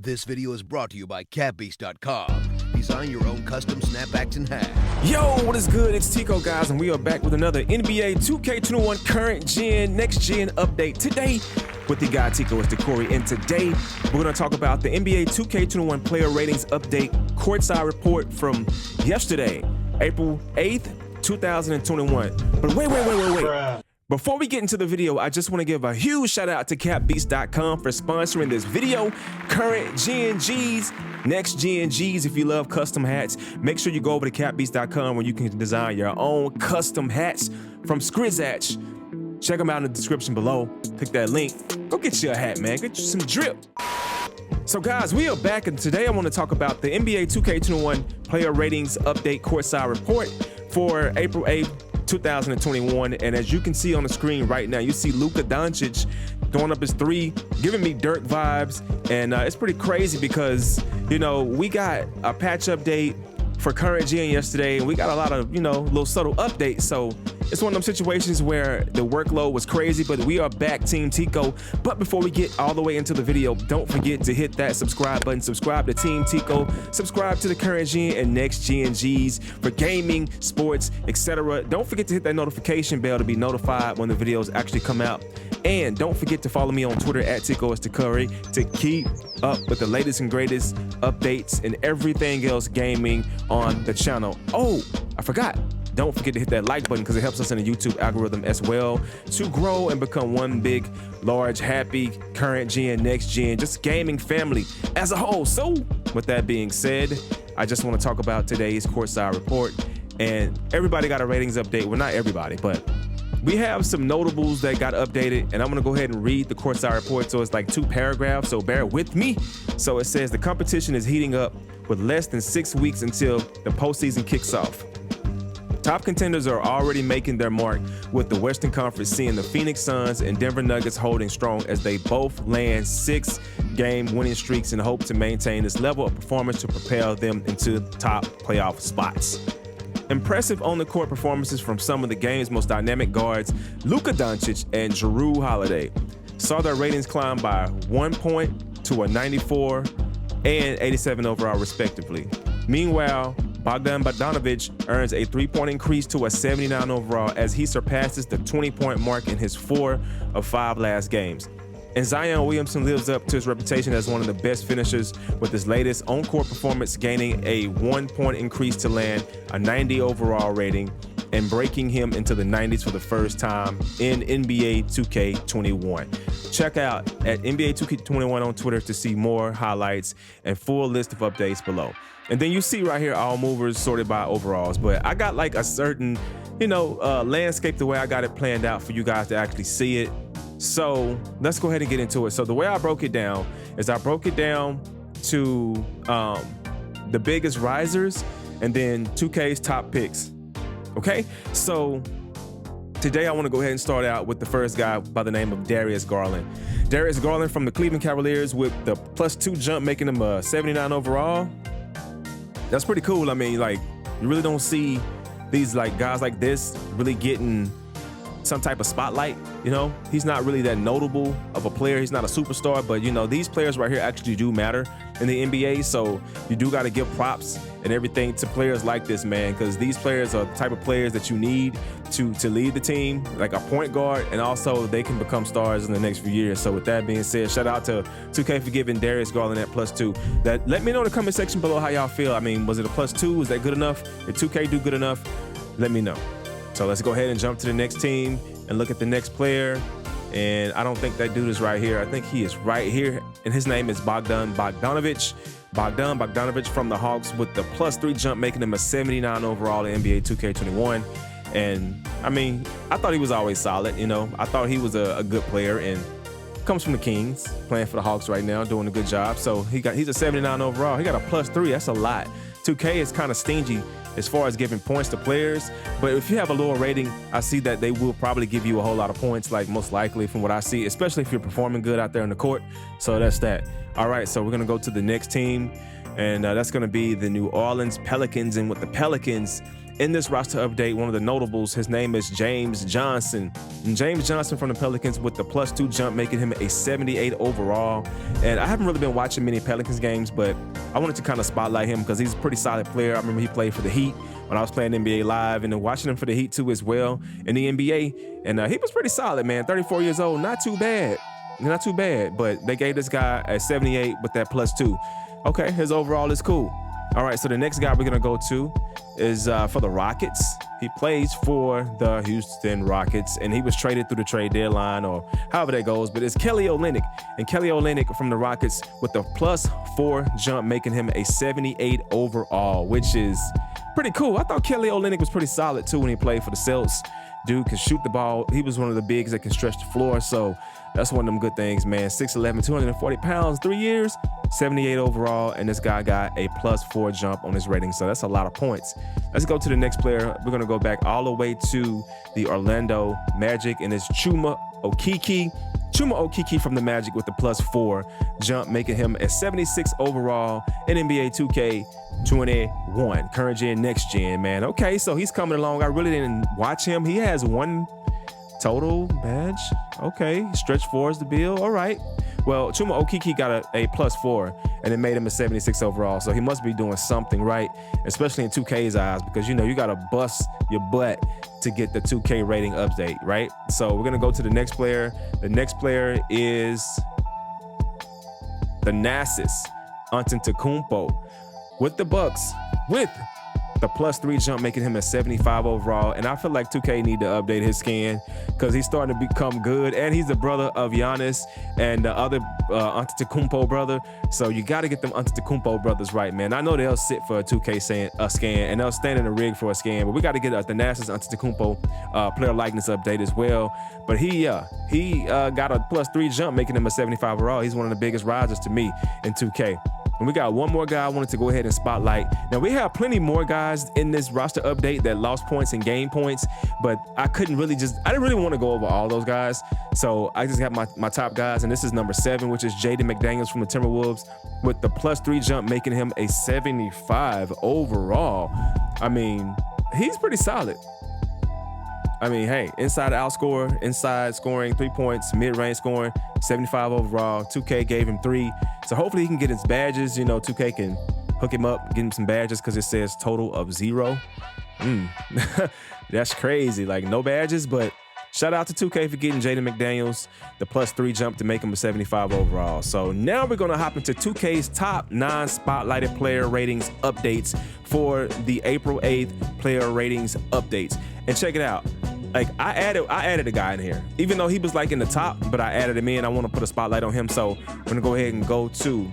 This video is brought to you by CatBeast.com. Design your own custom snapbacks and hats. Yo, what is good? It's Tico, guys, and we are back with another NBA 2K21 current gen, next gen update today with the guy Tico is the Corey. And today we're going to talk about the NBA 2K21 player ratings update courtside report from yesterday, April 8th, 2021. But wait. Bruh. Before we get into the video, I just want to give a huge shout out to CatBeast.com for sponsoring this video. Current Gen G's, next Gen G's. If you love custom hats, make sure you go over to CatBeast.com where you can design your own custom hats from Scrizatch. Check them out in the description below. Click that link. Go get you a hat, man. Get you some drip. So guys, we are back, and today I want to talk about the NBA 2K21 player ratings update courtside report for April 8th. 2021, and as you can see on the screen right now, you see Luka Doncic throwing up his three, giving me Dirk vibes, and it's pretty crazy because, you know, we got a patch update for current gen yesterday, and we got a lot of, you know, little subtle updates, so it's one of them situations where the workload was crazy, but we are back, Team Tico. But before we get all the way into the video, don't forget to hit that subscribe button. Subscribe to Team Tico. Subscribe to the current gen and next gen G's for gaming, sports, etc. Don't forget to hit that notification bell to be notified when the videos actually come out. And don't forget to follow me on Twitter at Tico is the Curry to keep up with the latest and greatest updates and everything else gaming on the channel. Oh, I forgot. Don't forget to hit that like button because it helps us in the YouTube algorithm as well to grow and become one big, large, happy, current gen, next gen, just gaming family as a whole. So with that being said, I just want to talk about today's courtside report. And everybody got a ratings update. Well, not everybody, but we have some notables that got updated, and I'm gonna go ahead and read the courtside report. So it's like 2 paragraphs, so bear with me. So it says the competition is heating up with less than 6 weeks until the postseason kicks off. Top contenders are already making their mark, with the Western Conference seeing the Phoenix Suns and Denver Nuggets holding strong as they both land 6-game winning streaks and hope to maintain this level of performance to propel them into top playoff spots. Impressive on-the-court performances from some of the game's most dynamic guards, Luka Doncic and Jrue Holiday, saw their ratings climb by 1 point to a 94 and 87 overall, respectively. Meanwhile, Bogdan Bogdanovic earns a 3-point increase to a 79 overall as he surpasses the 20-point mark in his 4 of 5 last games. And Zion Williamson lives up to his reputation as one of the best finishers with his latest on-court performance, gaining a 1-point increase to land a 90 overall rating and breaking him into the 90s for the first time in NBA 2K21. Check out at NBA 2K21 on Twitter to see more highlights and full list of updates below. And then you see right here all movers sorted by overalls, but I got like a certain, you know, landscape the way I got it planned out for you guys to actually see it. So let's go ahead and get into it. So the way I broke it down is I broke it down to the biggest risers and then 2K's top picks. Okay, so today I want to go ahead and start out with the first guy by the name of Darius Garland. Darius Garland from the Cleveland Cavaliers with the +2 jump, making him a 79 overall. That's pretty cool. I mean, like, you really don't see these like guys like this really getting some type of spotlight, you know? He's not really that notable of a player. He's not a superstar, but you know, these players right here actually do matter in the NBA, so you do got to give props and everything to players like this, man, because these players are the type of players that you need to lead the team, like a point guard, and also they can become stars in the next few years. So with that being said, shout out to 2K for giving Darius Garland that +2. That, let me know in the comment section below how y'all feel. I mean, was it a +2? Was that good enough? Did 2K do good enough? Let me know. So let's go ahead and jump to the next team and look at the next player. And I don't think that dude is right here. I think he is right here, and his name is Bogdan Bogdanovic. Bogdan Bogdanovic from the Hawks with the +3 jump, making him a 79 overall in NBA 2K21. And I mean, I thought he was always solid, you know. I thought he was a good player, and comes from the Kings, playing for the Hawks right now, doing a good job. So he's a 79 overall. He got a +3. That's a lot. 2K is kind of stingy as far as giving points to players, but if you have a lower rating, I see that they will probably give you a whole lot of points, like most likely from what I see, especially if you're performing good out there in the court. So that's that. All right, so we're gonna go to the next team, and that's gonna be the New Orleans Pelicans. And with the Pelicans, in this roster update, one of the notables, his name is James Johnson. And James Johnson from the Pelicans with the +2 jump, making him a 78 overall. And I haven't really been watching many Pelicans games, but I wanted to kind of spotlight him because he's a pretty solid player. I remember he played for the Heat when I was playing NBA Live, and then watching him for the Heat too as well in the NBA. And he was pretty solid, man. 34 years old, not too bad. Not too bad, but they gave this guy a 78 with that +2. Okay, his overall is cool. All right, so the next guy we're going to go to is for the Rockets. He plays for the Houston Rockets, and he was traded through the trade deadline or however that goes, but it's Kelly Olynyk. And Kelly Olynyk from the Rockets with the +4 jump, making him a 78 overall, which is pretty cool. I thought Kelly Olynyk was pretty solid too when he played for the Celtics. Dude can shoot the ball. He was one of the bigs that can stretch the floor, so that's one of them good things, man. 6'11", 240 pounds, 3 years, 78 overall, and this guy got a +4 jump on his rating, so that's a lot of points. Let's go to the next player. We're going to go back all the way to the Orlando Magic, and it's Chuma Okeke. Chuma Okeke from the Magic with the +4 jump, making him a 76 overall in NBA 2K21. Current gen, next gen, man. Okay, so he's coming along. I really didn't watch him. He has 1 total badge. Okay, stretch 4 is the bill. All right. Well, Chuma Okeke got a +4, and it made him a 76 overall. So he must be doing something right, especially in 2K's eyes, because, you know, you got to bust your butt to get the 2K rating update, right? So we're going to go to the next player. The next player is the Thanasis Antetokounmpo with the Bucks with the +3 jump, making him a 75 overall. And I feel like 2K need to update his skin because he's starting to become good. And he's the brother of Giannis and the other Antetokounmpo brother. So you got to get them Antetokounmpo brothers right, man. I know they'll sit for a 2K scan, and they'll stand in the rig for a scan. But we got to get the Thanasis Antetokounmpo player likeness update as well. But he got a +3 jump, making him a 75 overall. He's one of the biggest risers to me in 2K. And we got one more guy I wanted to go ahead and spotlight. Now, we have plenty more guys in this roster update that lost points and gained points, but I didn't really want to go over all those guys. So I just got my top guys, and this is number 7, which is Jaden McDaniels from the Timberwolves with the +3 jump, making him a 75 overall. I mean, he's pretty solid. I mean, hey, inside outscore, inside scoring, 3 points, mid-range scoring, 75 overall. 2K gave him 3. So hopefully he can get his badges. You know, 2K can hook him up, get him some badges because it says total of 0. That's crazy. Like, no badges, but shout out to 2K for getting Jaden McDaniels the +3 jump to make him a 75 overall. So now we're going to hop into 2K's top 9 spotlighted player ratings updates for the April 8th player ratings updates. And check it out. Like, I added a guy in here, even though he was like in the top, but I added him in. I want to put a spotlight on him. So I'm going to go ahead and go to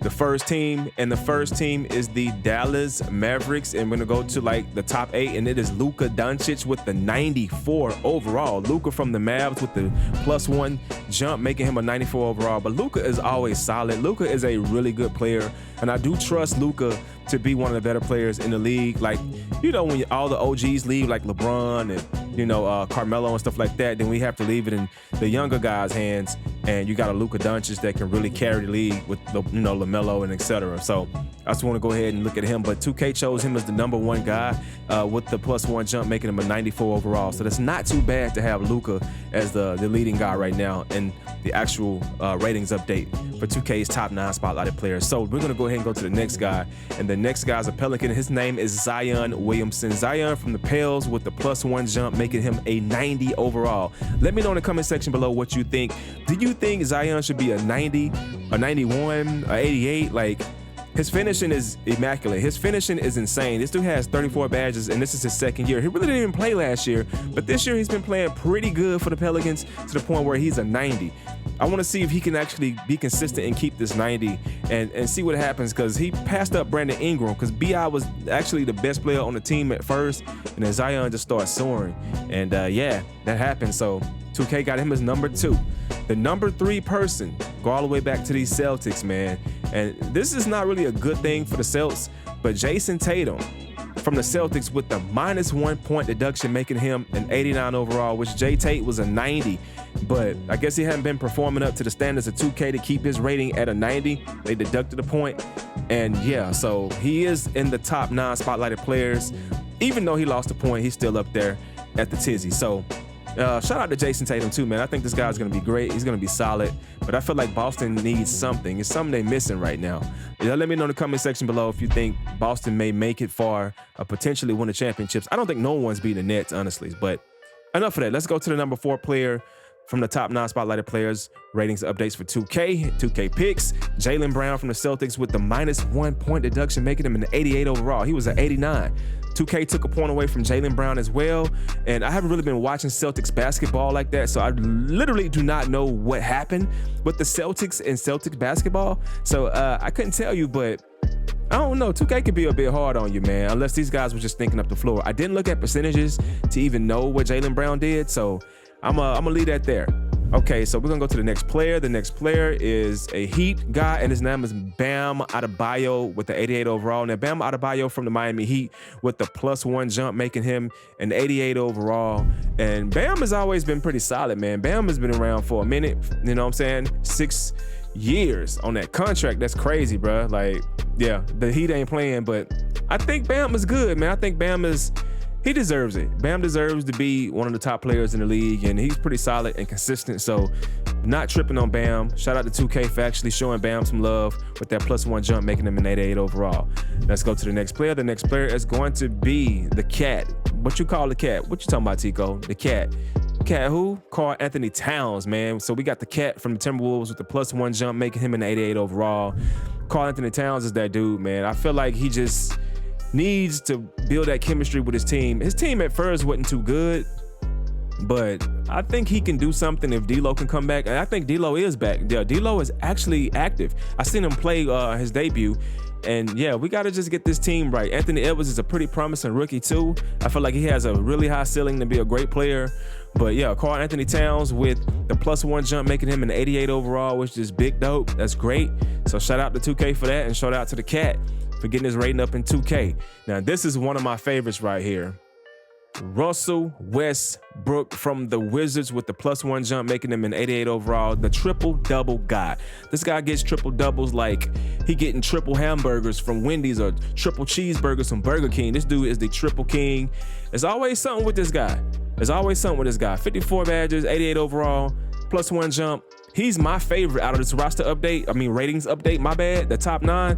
the first team, and the first team is the Dallas Mavericks, and we're gonna go to like the top 8, and it is Luka Doncic with the 94 overall. Luka from the Mavs with the +1 jump, making him a 94 overall. But Luka is always solid. Luka is a really good player, and I do trust Luka to be one of the better players in the league. Like, you know, when all the OGs leave, like LeBron and, you know, Carmelo and stuff like that, then we have to leave it in the younger guys' hands. And you got a Luka Doncic that can really carry the league with, you know, LaMelo and etc. So I just want to go ahead and look at him. But 2K chose him as the number 1 guy with the +1 jump, making him a 94 overall. So that's not too bad to have Luka as the leading guy right now in the actual ratings update for 2K's top 9 spotlighted players. So we're going to go ahead and go to the next guy. And the next guy is a Pelican. His name is Zion Williamson. Zion from the Pels with the +1 jump, making him a 90 overall. Let me know in the comment section below what you think. Do you think Zion should be a 90, a 91, a 88? Like, his finishing is immaculate. His finishing is insane. This dude has 34 badges, and this is his 2nd year. He really didn't even play last year, but this year he's been playing pretty good for the Pelicans to the point where he's a 90. I want to see if he can actually be consistent and keep this 90 and see what happens, because he passed up Brandon Ingram, because B.I. was actually the best player on the team at first, and then Zion just started soaring. And yeah, that happened. So 2K got him as number 2. The number 3 person, go all the way back to these Celtics, man. And this is not really a good thing for the Celtics, but Jason Tatum from the Celtics with the -1 point deduction, making him an 89 overall, which J Tate was a 90. But I guess he hadn't been performing up to the standards of 2K to keep his rating at a 90. They deducted a point. And yeah, so he is in the top 9 spotlighted players. even though he lost a point, he's still up there at the tizzy. So shout out to Jason Tatum too, man. I think this guy's gonna be great. He's gonna be solid, but I feel like Boston needs something. It's something they're missing right now. Let me know in the comment section below if you think Boston may make it far, potentially win the championships. I don't think no one's beating the Nets, honestly, but enough of that. Let's go to the number 4 player from the top 9 spotlighted players. Ratings updates for 2K picks. Jaylen Brown from the Celtics with the -1 point deduction, making him an 88 overall. He was an 89. 2K took a point away from Jaylen Brown as well. And I haven't really been watching Celtics basketball like that, so I literally do not know what happened with the Celtics and Celtics basketball. So I couldn't tell you, but I don't know. 2K could be a bit hard on you, man, unless these guys were just thinking up the floor. I didn't look at percentages to even know what Jaylen Brown did, so I'm gonna leave that there. Okay, so we're gonna go to the next player. The next player is a Heat guy, and his name is Bam Adebayo with the 88 overall. Now, Bam Adebayo from the Miami Heat with the +1 jump, making him an 88 overall. And Bam has always been pretty solid, man. Bam has been around for a minute, you know what I'm saying? 6 years on that contract. That's crazy, bro. Like, yeah, the Heat ain't playing, but I think Bam is good, man. I think Bam is... he deserves it. Bam deserves to be one of the top players in the league, and he's pretty solid and consistent, so not tripping on Bam. Shout out to 2K for actually showing Bam some love with that +1 jump, making him an 88 overall. Let's go to the next player. The next player is going to be the Cat. What you call the Cat? What you talking about, Tico? The Cat. Cat who? Karl Anthony Towns, man. So we got the Cat from the Timberwolves with the +1 jump, making him an 88 overall. Karl Anthony Towns is that dude, man. I feel like he just needs to build that chemistry with his team. His team at first wasn't too good, but I think he can do something if D'Lo can come back. And I think D'Lo is back. Yeah, D'Lo is actually active. I seen him play his debut, and yeah, we got to just get this team right. Anthony Edwards is a pretty promising rookie too. I feel like he has a really high ceiling to be a great player. But yeah, Karl Anthony Towns with the +1 jump, making him an 88 overall, which is big dope. That's great. So shout out to 2K for that, and shout out to the Cat for getting his rating up in 2K. Now, this is one of my favorites right here. Russell Westbrook from the Wizards with the +1 jump, making him an 88 overall, the triple-double guy. This guy gets triple-doubles like he getting triple hamburgers from Wendy's or triple cheeseburgers from Burger King. This dude is the triple king. There's always something with this guy. There's always something with this guy. 54 badges, 88 overall, +1 jump. He's my favorite out of this roster update. I mean, ratings update, my bad. The top 9.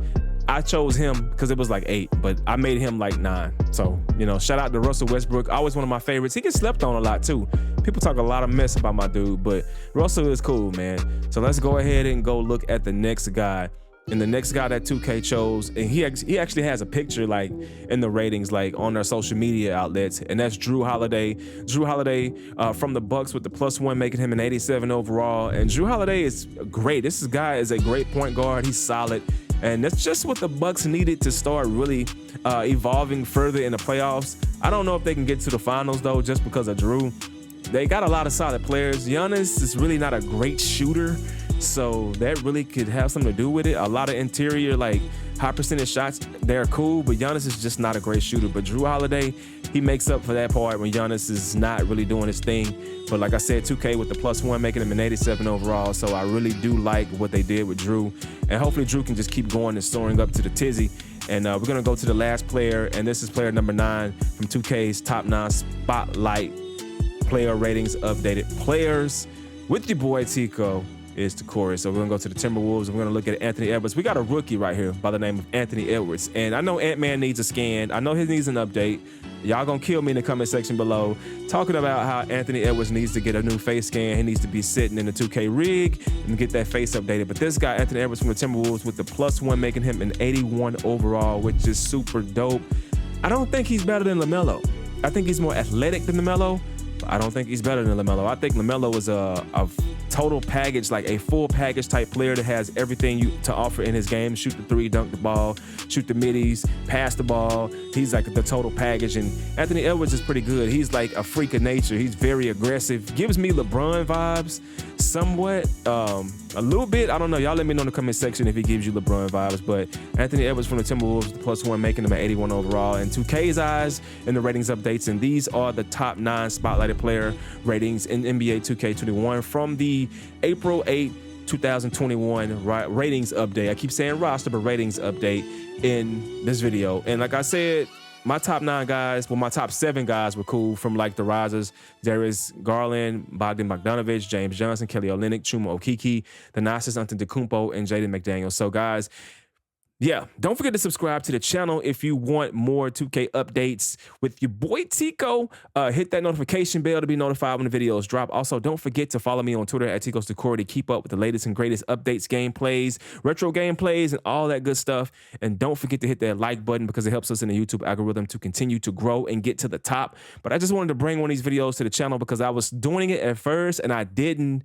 I chose him because it was like 8, but I made him like 9. So, you know, shout out to Russell Westbrook. Always one of my favorites. He gets slept on a lot too. People talk a lot of mess about my dude, but Russell is cool, man. So let's go ahead and go look at the next guy. And the next guy that 2K chose, and he actually has a picture like in the ratings, like on their social media outlets, and that's Drew Holiday. Drew Holiday from the Bucks with the +1, making him an 87 overall. And Drew Holiday is great. This guy is a great point guard. He's solid. And that's just what the Bucks needed to start really evolving further in the playoffs. I don't know if they can get to the finals though, just because of Drew. They got a lot of solid players. Giannis is really not a great shooter, so that really could have something to do with it. A lot of interior, like high percentage shots, they're cool, but Giannis is just not a great shooter. But Drew Holiday, he makes up for that part when Giannis is not really doing his thing. But like I said, 2K with the +1, making him an 87 overall. So I really do like what they did with Drew. And hopefully Drew can just keep going and soaring up to the tizzy. And we're going to go to the last player, and this is player number 9 from 2K's top 9 spotlight player ratings updated players with your boy Tico. Is to Corey. So we're gonna go to the Timberwolves and we're gonna look at Anthony Edwards. We got a rookie right here by the name of Anthony Edwards. And I know Ant-Man needs a scan. I know he needs an update. Y'all gonna kill me in the comment section below talking about how Anthony Edwards needs to get a new face scan. He needs to be sitting in the 2K rig and get that face updated. But this guy, Anthony Edwards from the Timberwolves with the +1, making him an 81 overall, which is super dope. I don't think he's better than LaMelo. I think he's more athletic than LaMelo. But I don't think he's better than LaMelo. I think LaMelo is a total package, like a full package type player that has everything to offer in his game. Shoot the 3, dunk the ball, shoot the middies, pass the ball. He's like the total package. And Anthony Edwards is pretty good. He's like a freak of nature. He's very aggressive. Gives me LeBron vibes somewhat, a little bit. I don't know. Y'all let me know in the comment section if he gives you LeBron vibes. But Anthony Edwards from the Timberwolves, the +1, making him an 81 overall. And 2K's eyes in the ratings updates. And these are the top 9 spotlighted player ratings in NBA 2K21 from the April 8, 2021 ratings update. I keep saying roster, but ratings update in this video. And like I said, my top 9 guys, well, my top 7 guys were cool from like the risers. Darius Garland, Bogdan Bogdanovic, James Johnson, Kelly Olynyk, Chuma Okeke, Thanasis Antetokounmpo, and Jaden McDaniels. So guys, yeah, don't forget to subscribe to the channel if you want more 2K updates with your boy Tico. Hit that notification bell to be notified when the videos drop. Also, don't forget to follow me on Twitter at Tico's Decor to keep up with the latest and greatest updates, gameplays, retro gameplays, and all that good stuff. And don't forget to hit that like button because it helps us in the YouTube algorithm to continue to grow and get to the top. But I just wanted to bring one of these videos to the channel because I was doing it at first and I didn't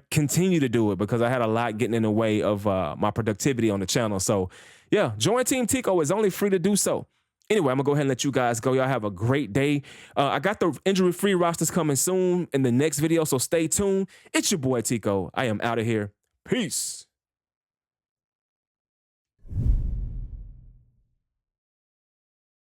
continue to do it because I had a lot getting in the way of my productivity on the channel. So yeah, join Team Tico. It's only free to do so. Anyway, I'm gonna go ahead and let you guys go. Y'all have a great day. I got the injury-free rosters coming soon in the next video, so stay tuned. It's your boy Tico. I am out of here. Peace.